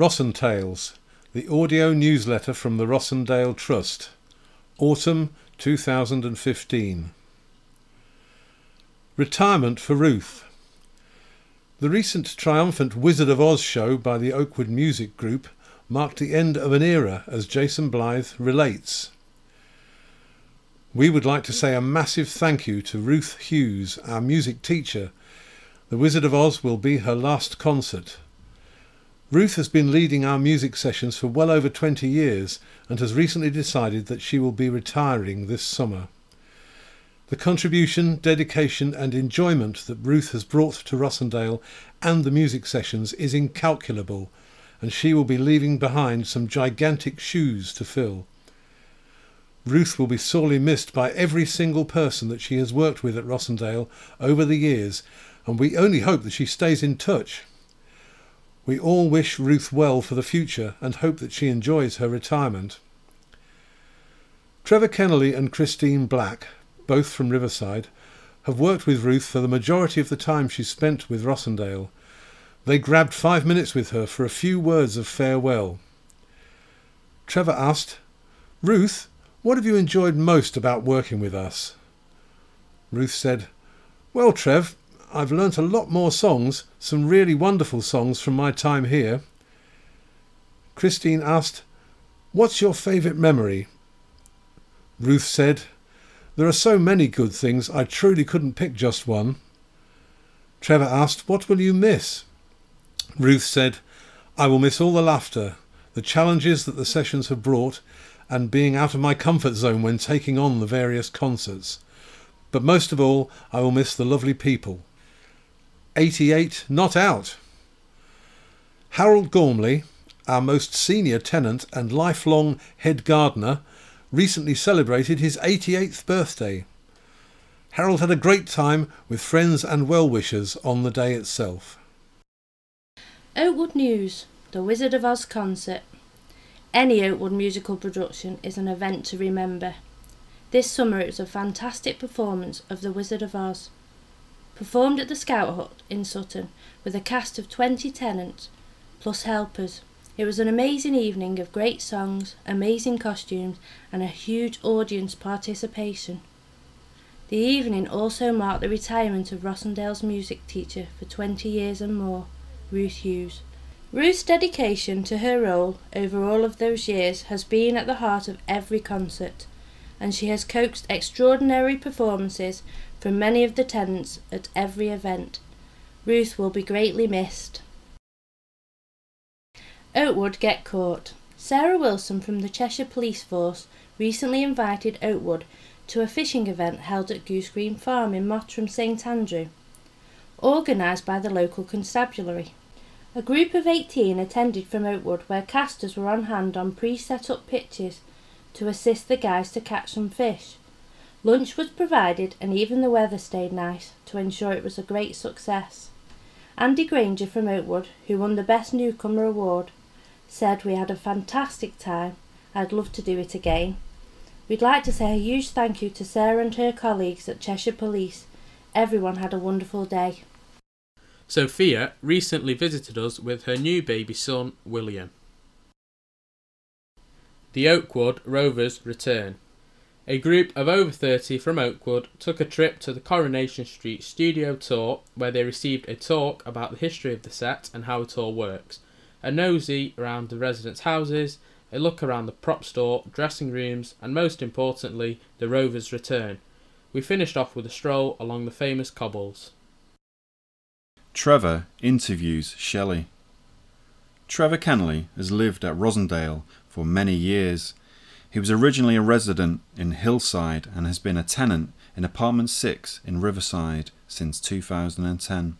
RossenTales, the audio newsletter from the Rossendale Trust, Autumn 2015. Retirement for Ruth. The recent triumphant Wizard of Oz show by the Oakwood Music Group marked the end of an era, as Jason Blythe relates. We would like to say a massive thank you to Ruth Hughes, our music teacher. The Wizard of Oz will be her last concert. Ruth has been leading our music sessions for well over 20 years and has recently decided that she will be retiring this summer. The contribution, dedication and enjoyment that Ruth has brought to Rossendale and the music sessions is incalculable, and she will be leaving behind some gigantic shoes to fill. Ruth will be sorely missed by every single person that she has worked with at Rossendale over the years, and we only hope that she stays in touch. We all wish Ruth well for the future and hope that she enjoys her retirement. Trevor Kennelly and Christine Black, both from Riverside, have worked with Ruth for the majority of the time she spent with Rossendale. They grabbed 5 minutes with her for a few words of farewell. Trevor asked, "Ruth, what have you enjoyed most about working with us?" Ruth said, "Well, Trev, I've learnt a lot more songs, some really wonderful songs from my time here." Christine asked, "What's your favourite memory?" Ruth said, "There are so many good things, I truly couldn't pick just one." Trevor asked, "What will you miss?" Ruth said, "I will miss all the laughter, the challenges that the sessions have brought, and being out of my comfort zone when taking on the various concerts. But most of all, I will miss the lovely people." 88 not out. Harold Gormley, our most senior tenant and lifelong head gardener, recently celebrated his 88th birthday. Harold had a great time with friends and well-wishers on the day itself. Oatwood News, the Wizard of Oz concert. Any Oatwood musical production is an event to remember. This summer it was a fantastic performance of The Wizard of Oz. Performed at the Scout Hut in Sutton with a cast of 20 tenants plus helpers. It was an amazing evening of great songs, amazing costumes and a huge audience participation. The evening also marked the retirement of Rossendale's music teacher for 20 years and more, Ruth Hughes. Ruth's dedication to her role over all of those years has been at the heart of every concert, and she has coaxed extraordinary performances from many of the tenants at every event. Ruth will be greatly missed. Oat Would Get Caught. Sarah Wilson from the Cheshire Police Force recently invited Oatwood to a fishing event held at Goose Green Farm in Mottram St Andrew, organised by the local constabulary. A group of 18 attended from Oatwood, where casters were on hand on pre-set-up pitches to assist the guys to catch some fish. Lunch was provided and even the weather stayed nice to ensure it was a great success. Andy Granger from Oatwood, who won the Best Newcomer award, said, "We had a fantastic time. I'd love to do it again." We'd like to say a huge thank you to Sarah and her colleagues at Cheshire Police. Everyone had a wonderful day. Sophia recently visited us with her new baby son, William. The Oakwood Rovers Return. A group of over 30 from Oakwood took a trip to the Coronation Street studio tour, where they received a talk about the history of the set and how it all works, a nosy around the residents' houses, a look around the prop store, dressing rooms, and most importantly, the Rovers Return. We finished off with a stroll along the famous cobbles. Trevor interviews Shelley. Trevor Kennelly has lived at Rossendale for many years. He was originally a resident in Hillside and has been a tenant in Apartment 6 in Riverside since 2010.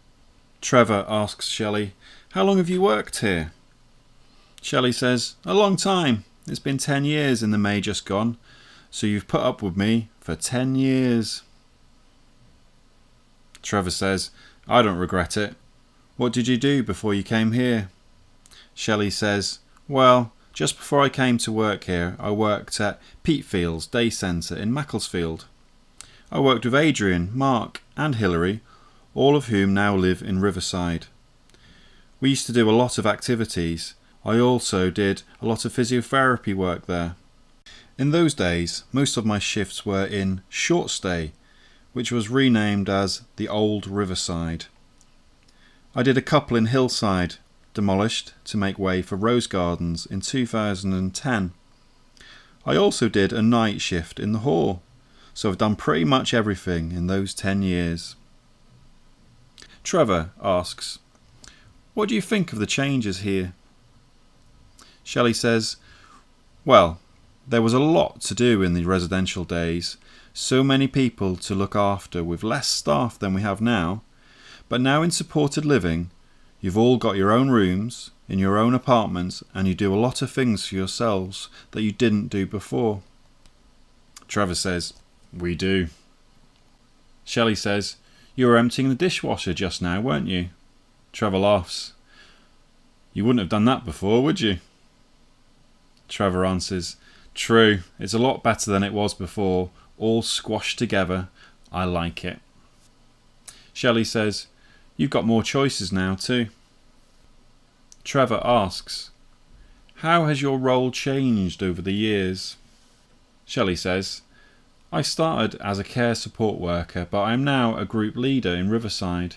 Trevor asks Shelley, "How long have you worked here?" Shelley says, "A long time. It's been 10 years in the May just gone, so you've put up with me for 10 years. Trevor says, "I don't regret it. What did you do before you came here?" Shelley says, "Well, just before I came to work here, I worked at Peatfields Day Centre in Macclesfield. I worked with Adrian, Mark and Hilary, all of whom now live in Riverside. We used to do a lot of activities. I also did a lot of physiotherapy work there. In those days, most of my shifts were in short stay, which was renamed as the Old Riverside. I did a couple in Hillside, demolished to make way for Rose Gardens in 2010. I also did a night shift in the Hall, so I've done pretty much everything in those 10 years. Trevor asks, what do you think of the changes here? Shelley says, well, there was a lot to do in the residential days, so many people to look after with less staff than we have now, but now in supported living, you've all got your own rooms, in your own apartments, and you do a lot of things for yourselves that you didn't do before. Trevor says, we do. Shelley says, you were emptying the dishwasher just now, weren't you? Trevor laughs. You wouldn't have done that before, would you? Trevor answers, true, it's a lot better than it was before, all squashed together. I like it. Shelley says, you've got more choices now too. Trevor asks, how has your role changed over the years? Shelley says, I started as a care support worker, but I am now a group leader in Riverside.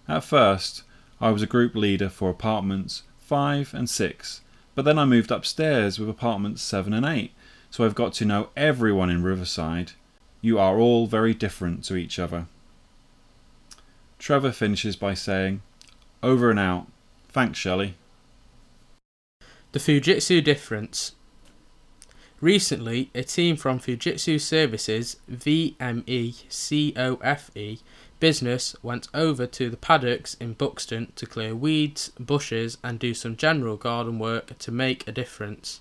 At first, I was a group leader for apartments 5 and 6, but then I moved upstairs with apartments 7 and 8, so I've got to know everyone in Riverside. You are all very different to each other. Trevor finishes by saying, over and out. Thanks, Shelley. The Fujitsu Difference. Recently, a team from Fujitsu Services VME business went over to the paddocks in Buxton to clear weeds, bushes and do some general garden work to make a difference.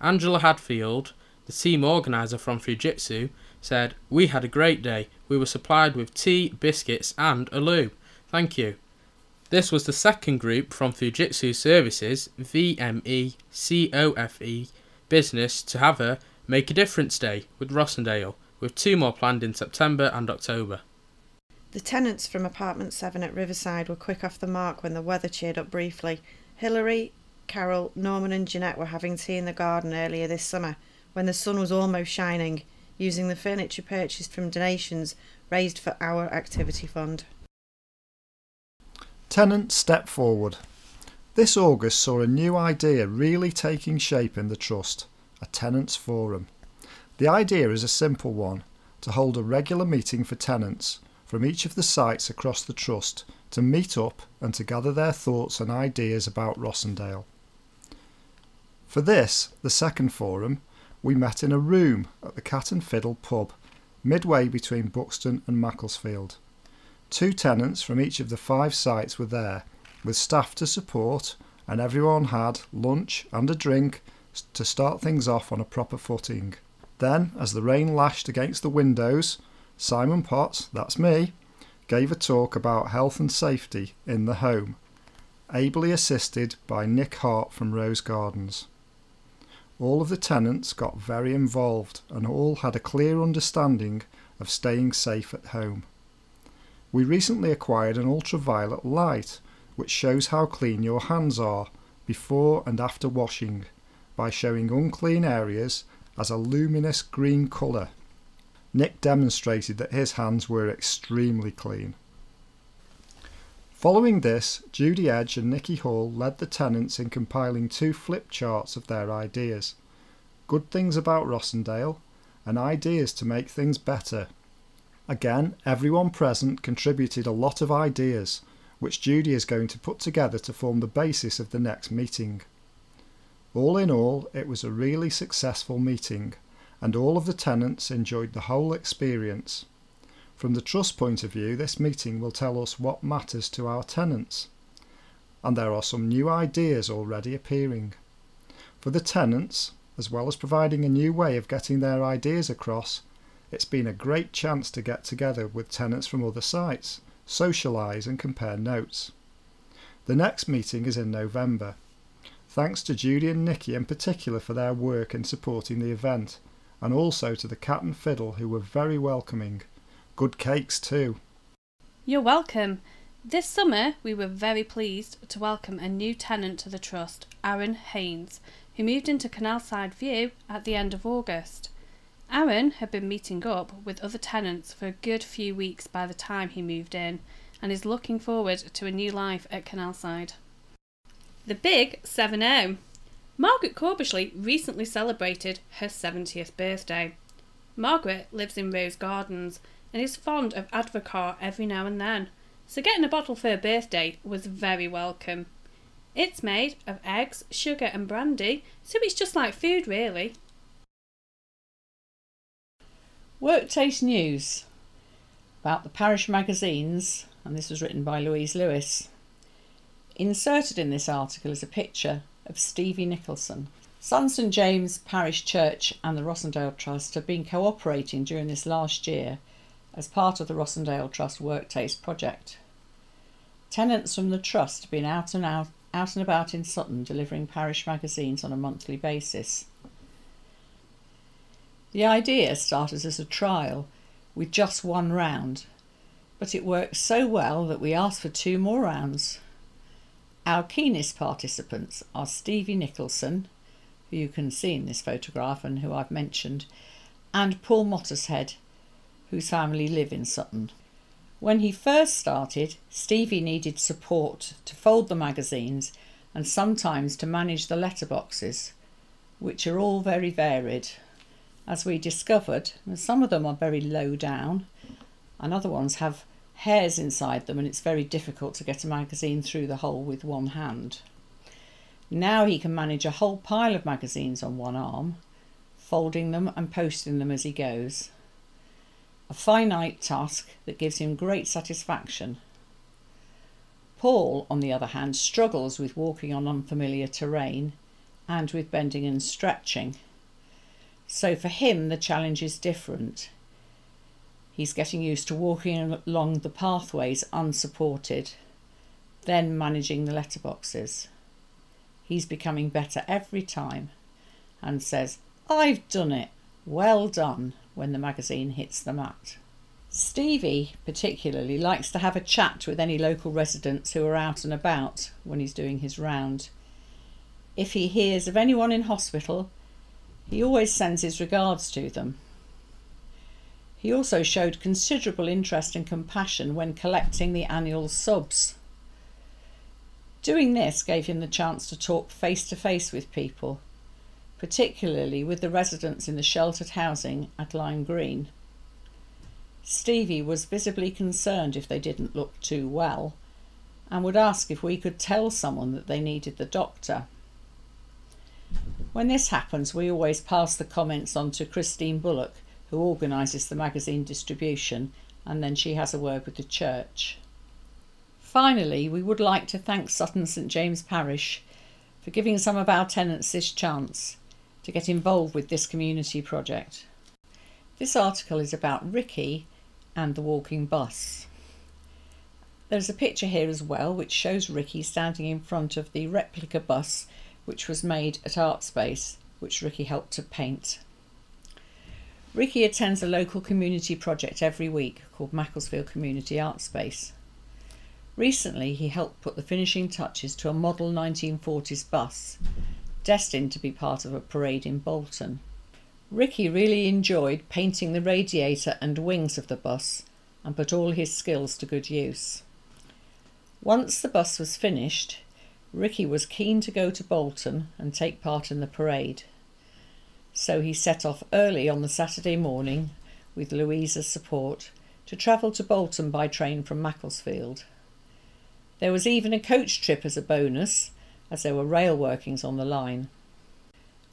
Angela Hadfield, the team organiser from Fujitsu, said, we had a great day. We were supplied with tea, biscuits and a loo. Thank you. This was the second group from Fujitsu Services VME business to have a Make a Difference Day with Rossendale, with 2 more planned in September and October. The tenants from apartment 7 at Riverside were quick off the mark when the weather cheered up briefly. Hilary, Carol, Norman and Jeanette were having tea in the garden earlier this summer when the sun was almost shining, using the furniture purchased from donations raised for our activity fund. Tenants step forward. This August saw a new idea really taking shape in the Trust, a Tenants Forum. The idea is a simple one, to hold a regular meeting for tenants from each of the sites across the Trust to meet up and to gather their thoughts and ideas about Rossendale. For this, the second forum, we met in a room at the Cat and Fiddle pub, midway between Buxton and Macclesfield. 2 tenants from each of the 5 sites were there, with staff to support, and everyone had lunch and a drink to start things off on a proper footing. Then, as the rain lashed against the windows, Simon Potts, that's me, gave a talk about health and safety in the home, ably assisted by Nick Hart from Rose Gardens. All of the tenants got very involved and all had a clear understanding of staying safe at home. We recently acquired an ultraviolet light which shows how clean your hands are before and after washing by showing unclean areas as a luminous green colour. Nick demonstrated that his hands were extremely clean. Following this, Judy Edge and Nikki Hall led the tenants in compiling 2 flip charts of their ideas. Good things about Rossendale and ideas to make things better. Again, everyone present contributed a lot of ideas, which Judy is going to put together to form the basis of the next meeting. All in all, it was a really successful meeting, and all of the tenants enjoyed the whole experience. From the Trust point of view, this meeting will tell us what matters to our tenants. And there are some new ideas already appearing. For the tenants, as well as providing a new way of getting their ideas across, it's been a great chance to get together with tenants from other sites, socialise and compare notes. The next meeting is in November. Thanks to Judy and Nikki in particular for their work in supporting the event, and also to the Cat and Fiddle who were very welcoming. Good cakes too. You're welcome. This summer, we were very pleased to welcome a new tenant to the Trust, Aaron Haynes, who moved into Canalside View at the end of August. Aaron had been meeting up with other tenants for a good few weeks by the time he moved in, and is looking forward to a new life at Canalside. The Big 7-0. Margaret Corbishley recently celebrated her 70th birthday. Margaret lives in Rose Gardens and is fond of Advocaat every now and then, so getting a bottle for her birthday was very welcome. It's made of eggs, sugar and brandy, so it's just like food really. Workplace news about the Parish Magazines, and this was written by Louise Lewis. Inserted in this article is a picture of Stevie Nicholson. Son St James Parish Church and the Rossendale Trust have been cooperating during this last year as part of the Rossendale Trust Workplace project. Tenants from the Trust have been out and about in Sutton delivering parish magazines on a monthly basis. The idea started as a trial with just one round, but it worked so well that we asked for 2 more rounds. Our keenest participants are Stevie Nicholson, who you can see in this photograph and who I've mentioned, and Paul Mottershead, whose family live in Sutton. When he first started, Stevie needed support to fold the magazines and sometimes to manage the letterboxes, which are all very varied. As we discovered, some of them are very low down and other ones have hairs inside them, and it's very difficult to get a magazine through the hole with one hand. Now he can manage a whole pile of magazines on one arm, folding them and posting them as he goes. A finite task that gives him great satisfaction. Paul, on the other hand, struggles with walking on unfamiliar terrain and with bending and stretching. So for him the challenge is different. He's getting used to walking along the pathways unsupported, then managing the letterboxes. He's becoming better every time and says, "I've done it, well done," when the magazine hits the mat. Stevie particularly likes to have a chat with any local residents who are out and about when he's doing his round. If he hears of anyone in hospital, he always sends his regards to them. He also showed considerable interest and compassion when collecting the annual subs. Doing this gave him the chance to talk face to face with people, particularly with the residents in the sheltered housing at Lime Green. Stevie was visibly concerned if they didn't look too well and would ask if we could tell someone that they needed the doctor. When this happens, we always pass the comments on to Christine Bullock, who organises the magazine distribution, and then she has a word with the church. Finally, we would like to thank Sutton St James Parish for giving some of our tenants this chance to get involved with this community project. This article is about Ricky and the walking bus. There's a picture here as well which shows Ricky standing in front of the replica bus which was made at Artspace, which Ricky helped to paint. Ricky attends a local community project every week called Macclesfield Community Artspace. Recently he helped put the finishing touches to a model 1940s bus, destined to be part of a parade in Bolton. Ricky really enjoyed painting the radiator and wings of the bus and put all his skills to good use. Once the bus was finished, Ricky was keen to go to Bolton and take part in the parade. So he set off early on the Saturday morning, with Louisa's support, to travel to Bolton by train from Macclesfield. There was even a coach trip as a bonus, as there were rail workings on the line.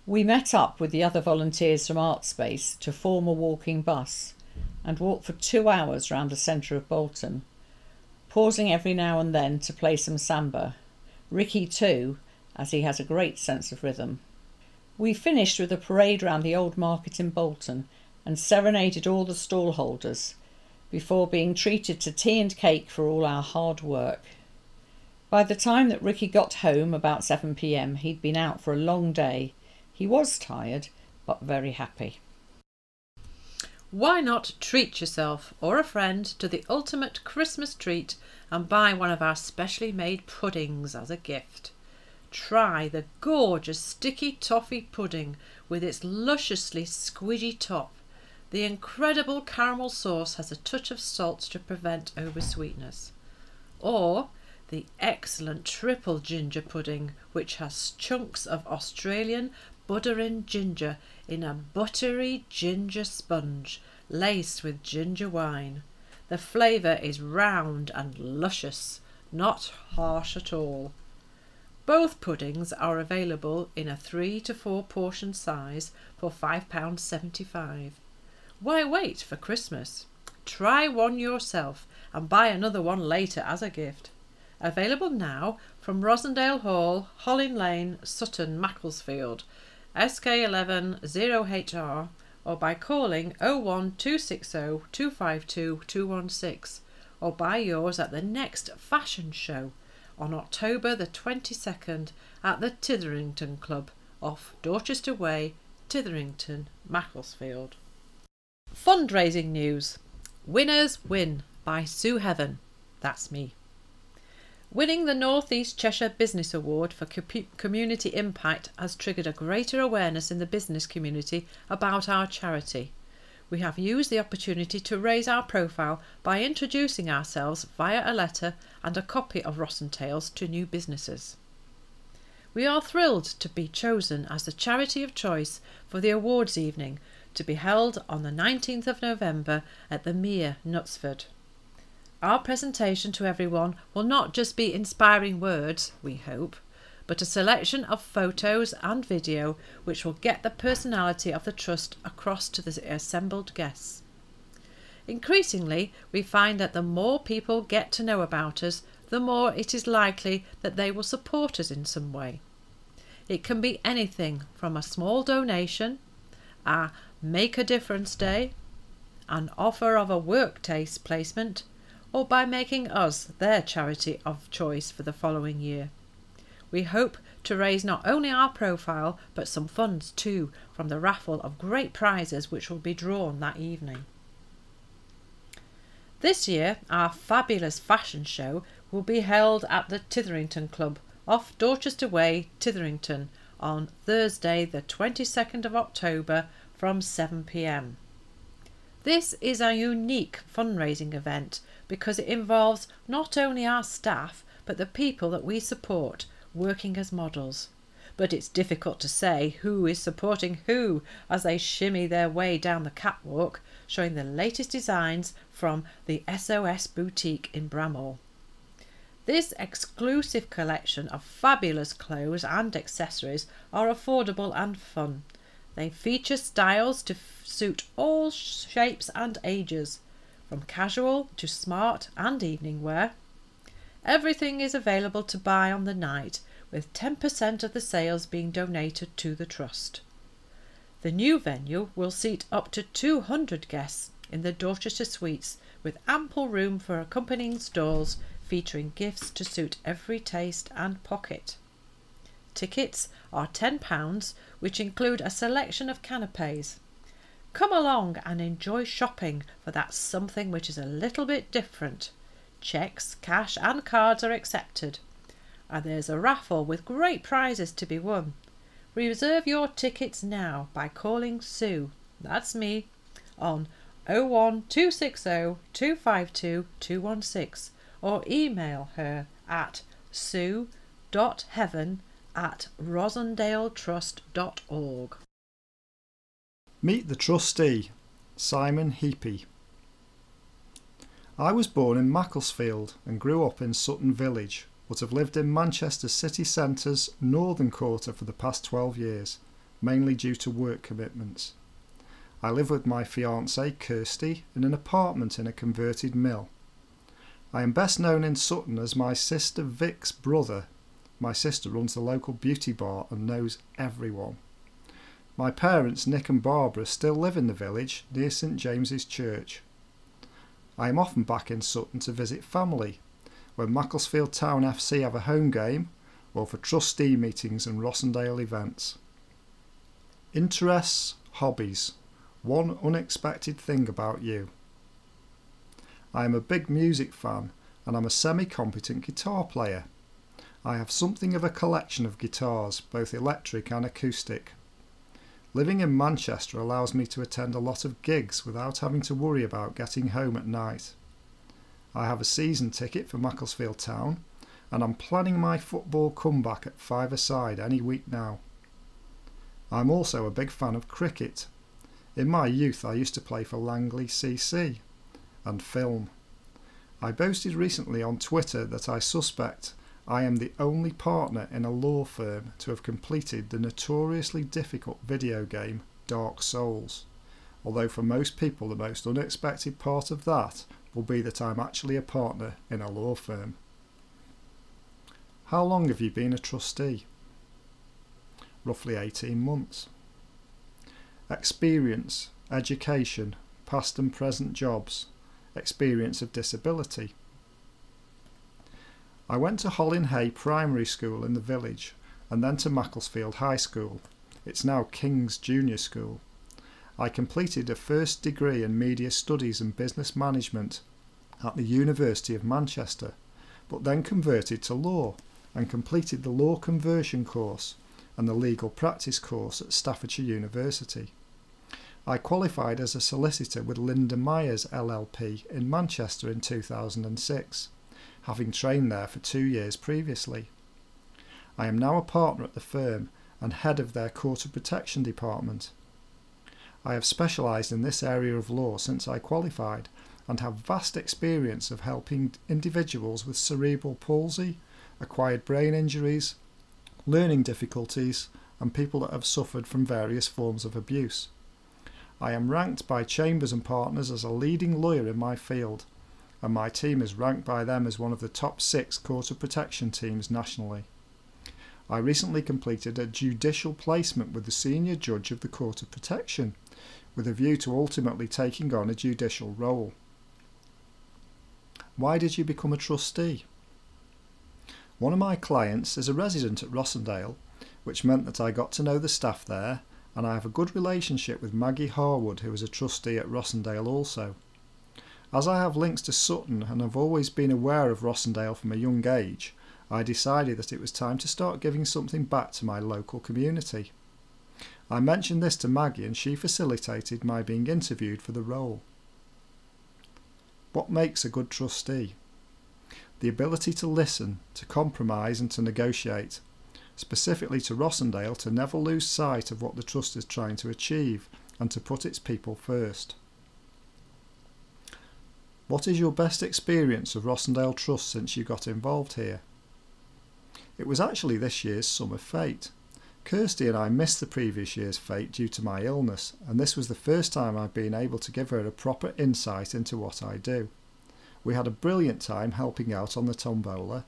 We met up with the other volunteers from Artspace to form a walking bus and walked for 2 hours round the centre of Bolton, pausing every now and then to play some samba. Ricky too, as he has a great sense of rhythm. We finished with a parade round the old market in Bolton and serenaded all the stall holders before being treated to tea and cake for all our hard work. By the time that Ricky got home, about 7 p.m, he'd been out for a long day. He was tired, but very happy. Why not treat yourself or a friend to the ultimate Christmas treat and buy one of our specially made puddings as a gift. Try the gorgeous sticky toffee pudding with its lusciously squidgy top. The incredible caramel sauce has a touch of salt to prevent oversweetness. Or the excellent triple ginger pudding, which has chunks of Australian buttering ginger in a buttery ginger sponge laced with ginger wine. The flavour is round and luscious, not harsh at all. Both puddings are available in a 3 to 4 portion size for £5.75. Why wait for Christmas? Try one yourself and buy another one later as a gift. Available now from Rossendale Hall, Hollin Lane, Sutton, Macclesfield, SK11 0HR, or by calling 01260 252 216, or buy yours at the next fashion show on October the 22nd at the Titherington Club off Dorchester Way, Titherington, Macclesfield. Fundraising news. Winners Win by Sue Heaven. That's me. Winning the North East Cheshire Business Award for Community Impact has triggered a greater awareness in the business community about our charity. We have used the opportunity to raise our profile by introducing ourselves via a letter and a copy of RossenTales to new businesses. We are thrilled to be chosen as the charity of choice for the awards evening to be held on the 19th of November at the Mere, Knutsford. Our presentation to everyone will not just be inspiring words, we hope, but a selection of photos and video which will get the personality of the Trust across to the assembled guests. Increasingly, we find that the more people get to know about us, the more it is likely that they will support us in some way. It can be anything from a small donation, a Make a Difference Day, an offer of a workplace placement, or by making us their charity of choice for the following year. We hope to raise not only our profile but some funds too from the raffle of great prizes which will be drawn that evening. This year our fabulous fashion show will be held at the Titherington Club off Dorchester Way, Titherington on Thursday the 22nd of October from 7 p.m. This is a unique fundraising event because it involves not only our staff but the people that we support working as models. But it's difficult to say who is supporting who as they shimmy their way down the catwalk, showing the latest designs from the SOS boutique in Bramhall. This exclusive collection of fabulous clothes and accessories are affordable and fun. They feature styles to suit all shapes and ages, from casual to smart and evening wear. Everything is available to buy on the night, with 10% of the sales being donated to the Trust. The new venue will seat up to 200 guests in the Dorchester Suites, with ample room for accompanying stalls featuring gifts to suit every taste and pocket. Tickets are £10, which include a selection of canapés. Come along and enjoy shopping for that something which is a little bit different. Cheques, cash and cards are accepted. And there's a raffle with great prizes to be won. Reserve your tickets now by calling Sue, that's me, on 01260 252 216 or email her at sue.heaven@rossendaletrust.org. Meet the trustee, Simon Heapy. I was born in Macclesfield and grew up in Sutton Village, but have lived in Manchester city centre's northern quarter for the past 12 years, mainly due to work commitments. I live with my fiancée Kirsty in an apartment in a converted mill. I am best known in Sutton as my sister Vic's brother. My sister runs the local beauty bar and knows everyone. My parents Nick and Barbara still live in the village near St James's Church. I am often back in Sutton to visit family, when Macclesfield Town FC have a home game, or for trustee meetings and Rossendale events. Interests, hobbies. One unexpected thing about you. I am a big music fan and I'm a semi-competent guitar player. I have something of a collection of guitars, both electric and acoustic. Living in Manchester allows me to attend a lot of gigs without having to worry about getting home at night. I have a season ticket for Macclesfield Town, and I'm planning my football comeback at 5-a-side any week now. I'm also a big fan of cricket. In my youth I used to play for Langley CC and film. I boasted recently on Twitter that I suspect I am the only partner in a law firm to have completed the notoriously difficult video game Dark Souls, although for most people the most unexpected part of that will be that I'm actually a partner in a law firm. How long have you been a trustee? Roughly 18 months. Experience, education, past and present jobs, experience of disability. I went to Hollin Primary School in the village and then to Macclesfield High School. It's now King's Junior School. I completed a first degree in Media Studies and Business Management at the University of Manchester, but then converted to law and completed the Law Conversion course and the Legal Practice course at Staffordshire University. I qualified as a solicitor with Linda Myers LLP in Manchester in 2006, having trained there for 2 years previously. I am now a partner at the firm and head of their Court of Protection department. I have specialised in this area of law since I qualified and have vast experience of helping individuals with cerebral palsy, acquired brain injuries, learning difficulties, and people that have suffered from various forms of abuse. I am ranked by Chambers and Partners as a leading lawyer in my field, and my team is ranked by them as one of the top 6 Court of Protection teams nationally. I recently completed a judicial placement with the senior judge of the Court of Protection, with a view to ultimately taking on a judicial role. Why did you become a trustee? One of my clients is a resident at Rossendale, which meant that I got to know the staff there, and I have a good relationship with Maggie Harwood, who is a trustee at Rossendale also. As I have links to Sutton and have always been aware of Rossendale from a young age, I decided that it was time to start giving something back to my local community. I mentioned this to Maggie and she facilitated my being interviewed for the role. What makes a good trustee? The ability to listen, to compromise and to negotiate. Specifically to Rossendale, to never lose sight of what the trust is trying to achieve and to put its people first. What is your best experience of Rossendale Trust since you got involved here? It was actually this year's summer fete. Kirsty and I missed the previous year's fete due to my illness, and this was the first time I've been able to give her a proper insight into what I do. We had a brilliant time helping out on the tombola,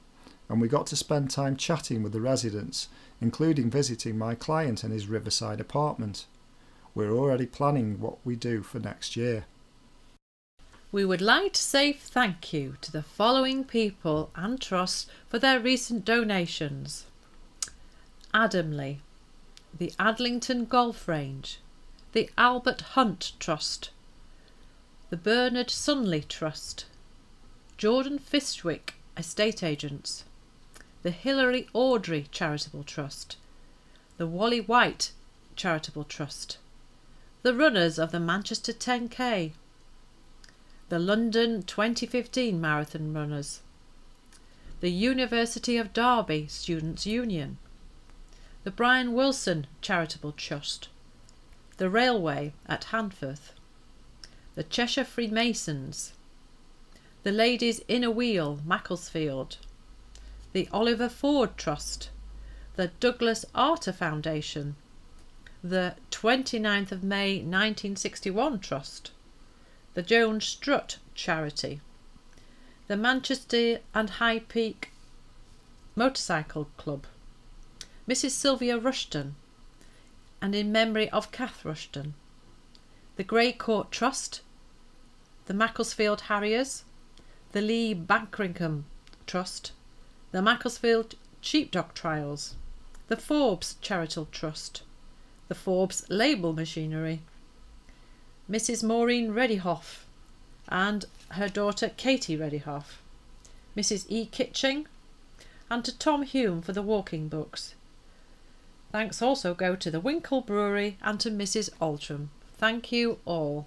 and we got to spend time chatting with the residents, including visiting my client in his Riverside apartment. We're already planning what we do for next year. We would like to say thank you to the following people and trusts for their recent donations. Adamley, the Adlington Golf Range, the Albert Hunt Trust, the Bernard Sunley Trust, Jordan Fistwick Estate Agents, the Hilary Audrey Charitable Trust, the Wally White Charitable Trust, the runners of the Manchester 10K, the London 2015 Marathon Runners, the University of Derby Students' Union, the Brian Wilson Charitable Trust, the Railway at Handforth, the Cheshire Freemasons, the Ladies in a Wheel Macclesfield, the Oliver Ford Trust, the Douglas Arter Foundation, the 29th of May 1961 Trust, the Jones Strutt Charity, the Manchester and High Peak Motorcycle Club, Mrs Sylvia Rushton, and in memory of Kath Rushton, the Grey Court Trust, the Macclesfield Harriers, the Lee Bankringham Trust, the Macclesfield Sheepdog Trials, the Forbes Charitable Trust, the Forbes Label Machinery, Mrs Maureen Reddyhoff and her daughter Katie Reddyhoff, Mrs. E. Kitching, and to Tom Hume for the walking books. Thanks also go to the Winkle Brewery and to Mrs. Altram. Thank you all.